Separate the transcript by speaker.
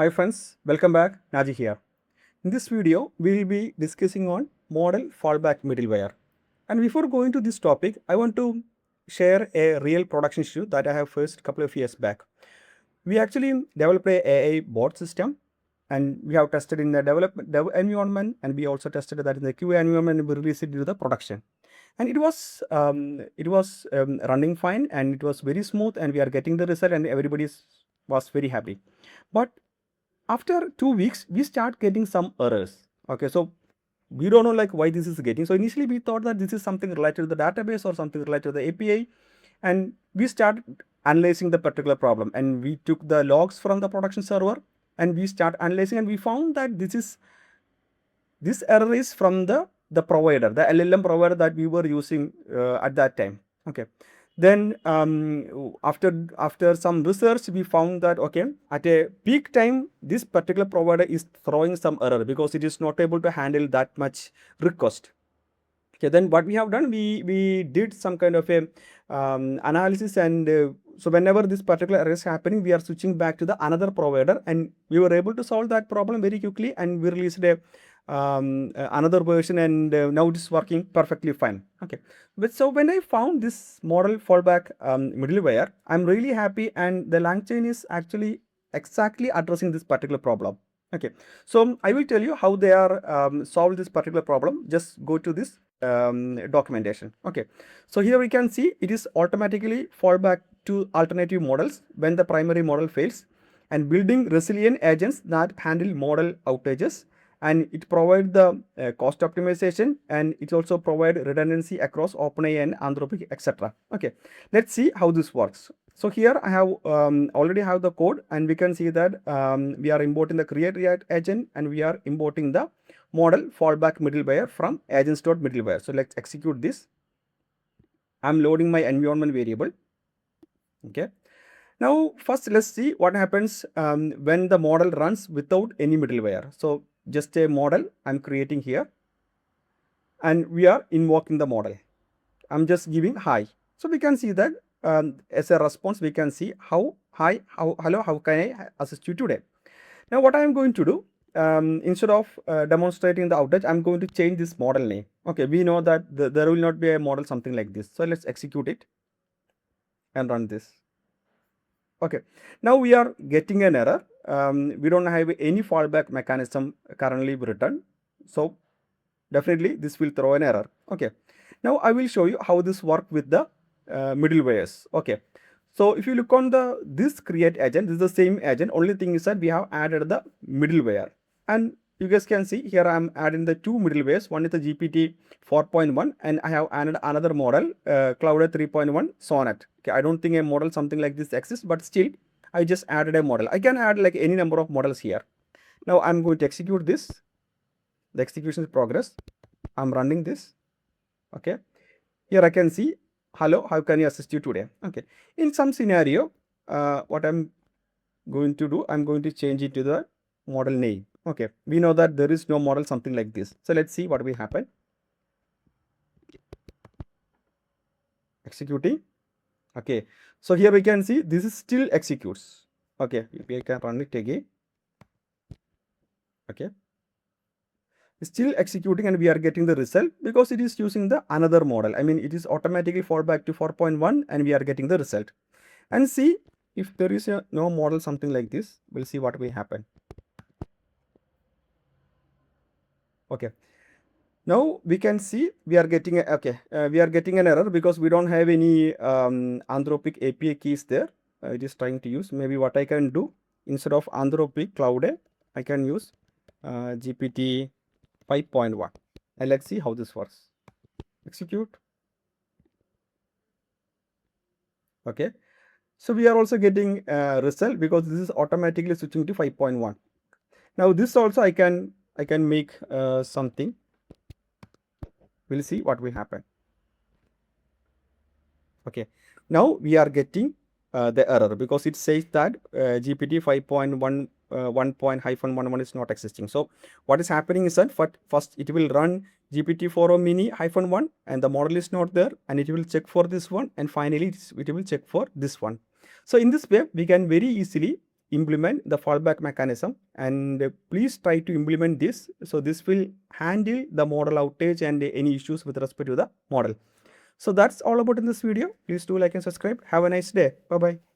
Speaker 1: Hi friends, welcome back. Naji here. In this video, we will be discussing on model fallback middleware. And before going to this topic, I want to share a real production issue that I have faced a couple of years back. We actually developed a AI bot system, and we have tested in the dev environment, and we also tested that in the QA environment, and we released it to the production. And it was running fine, and it was very smooth, and we are getting the result, and everybody was very happy. But after 2 weeks, we start getting some errors. Okay, so we don't know like why this is getting. So initially we thought that this is something related to the database or something related to the API, and we started analyzing the particular problem, and we took the logs from the production server and we start analyzing, and we found that this error is from the provider, the LLM provider that we were using at that time. Okay, then after some research, we found that okay, at a peak time, this particular provider is throwing some error because it is not able to handle that much request. Okay, then what we have done, we did some kind of a analysis, and so whenever this particular error is happening, we are switching back to the another provider, and we were able to solve that problem very quickly, and we released a another version, and now it is working perfectly fine. Okay, but so when I found this model fallback middleware, I'm really happy, and the LangChain is actually exactly addressing this particular problem. Okay, so I will tell you how they are solve this particular problem. Just go to this documentation. Okay, so here we can see it is automatically fallback to alternative models when the primary model fails, and building resilient agents that handle model outages, and it provides the cost optimization, and it also provides redundancy across OpenAI and Anthropic, etc. Okay, let's see how this works. So here I have already have the code, and we can see that we are importing the create react agent, and we are importing the model fallback middleware from agents.middleware. So let's execute this. I'm loading my environment variable. Okay. Now first let's see what happens when the model runs without any middleware. So just a model I'm creating here, and we are invoking the model. I'm just giving hi. So we can see that as a response, we can see how hi, hello, how can I assist you today? Now what I am going to do, instead of demonstrating the outage, I'm going to change this model name. Okay, we know that there will not be a model something like this. So let's execute it and run this. Okay, now we are getting an error. We don't have any fallback mechanism currently written. So definitely this will throw an error. Okay, now I will show you how this works with the middlewares. Okay, so if you look on this create agent, this is the same agent. Only thing is that we have added the middleware, and you guys can see here I'm adding the two middlewares. One is the GPT 4.1, and I have added another model, Cloud 3.1 Sonnet. Okay, I don't think a model something like this exists, but still I just added a model. I can add like any number of models here. Now I'm going to execute this. The execution is progress. I'm running this. Okay, here I can see hello, how can I assist you today? Okay, in some scenario, what I'm going to do, I'm going to change it to the model name. Okay, we know that there is no model something like this. So let's see what will happen. Executing. Okay, so here we can see this is still executes. Okay, we can run it again. Okay, it's still executing, and we are getting the result because it is using the another model. I mean, it is automatically fall back to 4.1, and we are getting the result. And see if there is no model something like this, we'll see what will happen. Okay, now we can see we are getting we are getting an error because we don't have any Anthropic API keys there. It is trying to use. Maybe what I can do, instead of Anthropic Cloud, I can use GPT 5.1, and let's see how this works. Execute. Okay, so we are also getting result because this is automatically switching to 5.1. Now this also I can make something. We'll see what will happen. Okay, now we are getting the error because it says that GPT 5.1 1.-11 is not existing. So what is happening is that first it will run GPT 4o mini -1, and the model is not there, and it will check for this one, and finally it will check for this one. So in this way, we can very easily implement the fallback mechanism, and please try to implement this. So this will handle the model outage and any issues with respect to the model. So that's all about in this video. Please do like and subscribe. Have a nice day. Bye bye.